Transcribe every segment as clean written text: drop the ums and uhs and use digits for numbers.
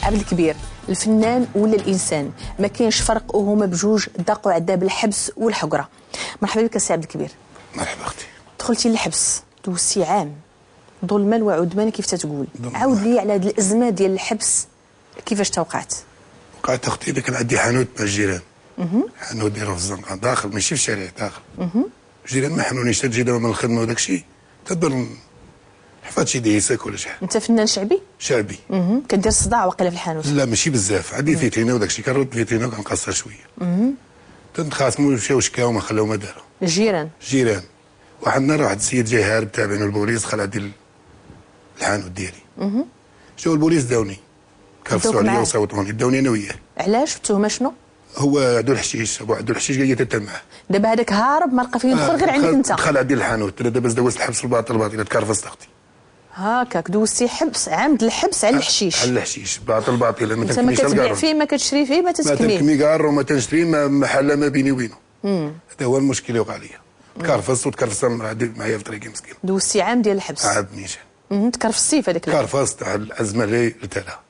عبد الكبير الفنان ولا الانسان ما كاينش فرق وهما بجوج ضاقوا عذاب الحبس والحقره. مرحبا بك سي عبد الكبير. مرحبا اختي. دخلتي للحبس دوزتي عام ظلما وعدوانا كيف تتقول، عاود لي على هذه الازمه ديال الحبس كيفاش توقعت؟ وقعت اختي كان عندي حانوت مع الجيران. حانوت دايره في الزنقه داخل ماشي في الشارع داخل. الجيران ما حنونيش تجي دابا من الخدمه وداك الشيء تدبر حفظت شي ديسك ولا شي حاجه. انت فنان شعبي؟ شعبي. كدير صداع واقيلا في الحانوت؟ لا ماشي بزاف، عندي فيترينا وداك الشيء كنرد فيترينا وكنقصها شويه. تنتخاصموا مشاو شكاو ما خلاو ما داروا. الجيران؟ الجيران. واحد النهار واحد السيد جاي هارب تابعين البوليس دخل عندي الحانوت ديالي. جاو البوليس داوني كرفسوا عليا وصوتوني داوني انا وياه. علاش؟ التهمه شنو؟ هو عدو الحشيش، ابو عدو الحشيش قال لي تتم معاه. دابا هذاك هارب ما لقى فين يدخل غير عندك انت. دخل عندي الحانوت انا دابا دوزت الحبس الباطل تكرفست اختي. هاكاك دوزتي حبس عمد الحبس على الحشيش. على الحشيش باطل ما انت ما كتبيع فيه ما كتشري فيه ما تسكني. ما تنكمي كار وما تنشري محل ما بيني وبينه. هذا هو المشكل اللي وقع لي. تكرفست وتكرفست معايا في طريقي مسكين. دوزتي عام ديال الحبس. عام نيشان. تكرفستي في هذاك تكرفست على الازمه اللي تاعها.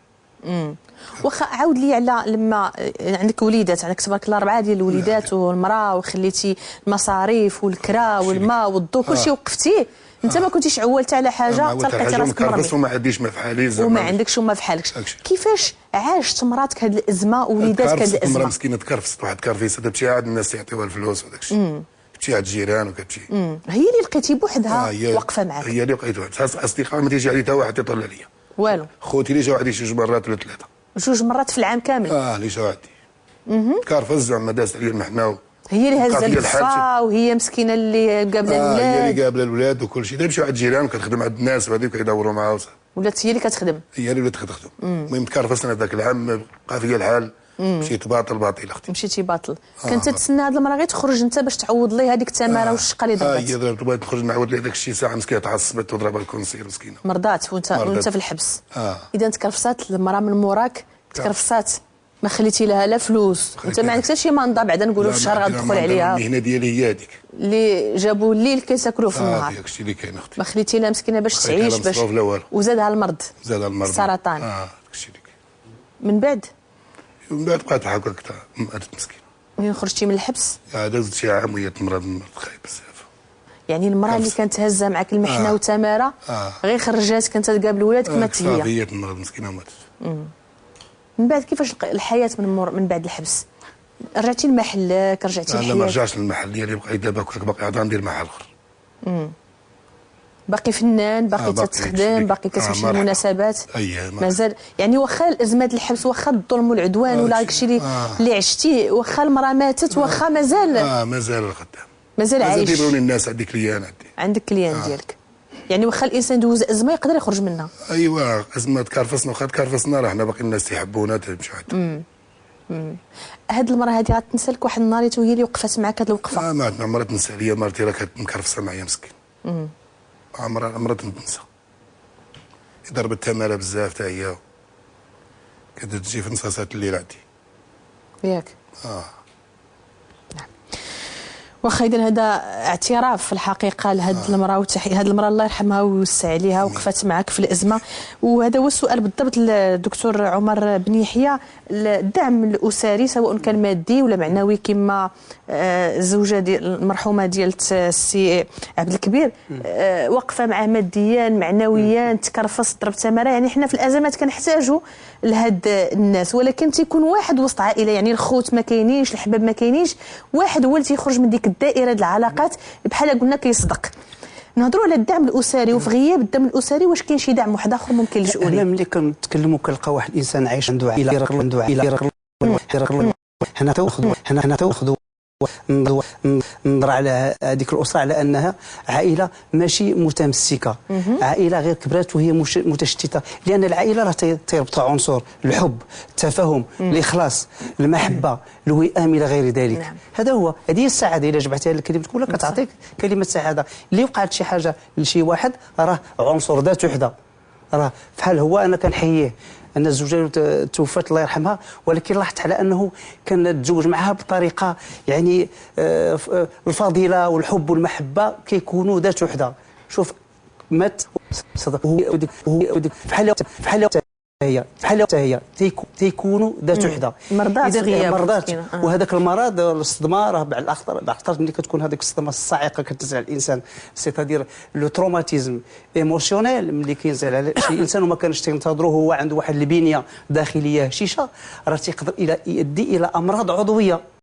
واخا عاود لي على لما عندك وليدات، عندك تبارك الله 4 ديال الوليدات والمراه وخليتي المصاريف والكرا والماء والضو كلشي وقفتيه، انت ما كنتيش عولت على حاجه تلقيتي راسك مرمي وما عنديش ما في حالي زعما وما عندكش وما في حالكش. كيفاش عاشت مراتك هذه الازمه ووليداتك هذه الازمه؟ المراه مسكينه تكرفست واحد كرفيسه تمشي عاد الناس يعطيوها الفلوس وداك الشيء. كتمشي عند الجيران وكتمشي. هي اللي لقيتي بوحدها واقفه معاك؟ هي اللي لقيتها اصدقاء ما تيجي علي حتى واحد يطلع عليا والو. خوتي اللي جاو عندي 2 مرات ولا 3. 2 مرات في العام كامل؟ اللي جاو عندي. كارفز زعما دازت عليا المحنه. هي اللي هزه الكفا وهي مسكينه اللي قابله الولاد. هي اللي قابله الولاد وكل شيء. نمشيو عند الجيران وكتخدم عند الناس وهذيك كيدوروا معاها. ولات هي اللي كتخدم؟ هي اللي ولات كتخدم. المهم تكرفست انا ذاك العام بقى فيا الحال. مشيت باطل اختي. مشيتي باطل. كنت تتسنى هاد المراه غير تخرج انت باش تعوض ليه هذيك التماره والشقه اللي ضربت؟ هي بغات تخرج نعاود ليه داك الشيء ساعه مسكينه تعصبت وضربها الكونسير مسكينه. مرضات وانت في الحبس. اذا تكرفسات المراه من موراك تكرفسات ما خليتي لها لا فلوس، انت ما عندك حتى شي منضه بعدا نقولوا في الشهر غتدخل عليها. المهنه ديالي هي هذيك اللي جابوا الليل كيساكلوا في النهار. داك الشيء اللي كاين اختي. ما خليتي لها مسكينه باش تعيش باش وزادها المرض. السرطان. داك الشيء اللي كاين. من بعد بقات هكاك ماتت مسكينه. منين خرجتي من الحبس؟ دازت شي عام وهي تمرض خايب بزاف. يعني المراه اللي كانت هازه معك المحنه وتماره غير خرجاتك انت تقابل ولادك ماتت هي. هي تمرض مسكينه وماتت. من بعد كيفاش الحياه من بعد الحبس؟ رجعتي لمحلك رجعتي لحياتك؟ لا ما رجعتش للمحل ديالي بقيت دابا باقي عاد ندير محل اخر. باقي فنان باقي تتخدم باقي كتمشي للمناسبات؟ مازال يعني واخا الازمات الحبس واخا الظلم والعدوان ولا داكشي اللي عشتيه واخا المراه ماتت واخا مازال مازال خدام مازال عايش. تيبروني الناس عندي كليان عندك كليان ديالك يعني واخا الانسان دوز ازمه يقدر يخرج منها. ايوا ازمه تكرفسنا واخا تكرفسنا راه حنا باقي الناس تيحبونا تمشيو عندهم. هاد المراه هادي غتنسى لك واحد النهار وهي اللي وقفات معاك هاد الوقفه؟ ما عمرها تنسى ليا مرتي راه كانت مكرفسه معايا مسكين. عمرها تنسى. ضربت تماره بزاف حتى هي كانت تجي في نصاصات الليل عندي. ياك؟ نعم. واخا اذا هذا اعتراف في الحقيقه لهاد المراه وتحيه هاد المراه الله يرحمها ويوسع عليها وقفت معك في الازمه. وهذا هو السؤال بالضبط للدكتور عمر بن يحيى، الدعم الاسري سواء كان مادي ولا معنوي كما الزوجه ديال المرحومه ديال السي عبد الكبير واقفه معاه ماديا معنويا تكرفص ضرب تماره. يعني حنا في الازمات كنحتاجوا لهاد الناس، ولكن تيكون واحد وسط عائله، يعني الخوت ما كاينينش الحباب ما كاينينش، واحد هو اللي تيخرج من ديك الدائره ديال العلاقات بحال قلنا كيصدق. نهضروا على الدعم الاسري، وفي غياب الدعم الاسري واش كاين شي دعم واحد اخر ممكن للجؤون؟ هنا ملي كنتكلموا كنلقى واحد الانسان عايش عنده عائله هنا تاخذوا نظر على هذيك الاسره على انها عائله ماشي متمسكه، عائله غير كبرات وهي متشتته، لان العائله راه تيربطها عنصر الحب، التفاهم، الاخلاص، المحبه، الوئام الى غير ذلك. هذا هو، هذه هي السعاده. الا جمعتها الكلمه كلها كتعطيك كلمه سعاده. اللي وقعت شي حاجه لشي واحد راه عنصر ذات وحده، راه فحال هو انا كنحييه ان الزوجه توفت الله يرحمها، ولكن لاحظت على انه كان تزوج معها بطريقه يعني الفضيله والحب والمحبه كيكونوا ذات وحده. شوف مات صدق هو فحال هي بحال هي تيكونوا ذات وحده مرضات غياب مرضات. وهذاك المرض الصدمه راه بعض الاخطار ملي كتكون هذيك الصدمه الصاعقه كتنزل على الانسان، سيتادير لو تروماتيزم ايموسيونيل ملي كينزل على شي انسان وما كانش تنتظروه، هو عنده واحد البنيه داخليه هشيشه، راه تيقدر يؤدي الى امراض عضويه.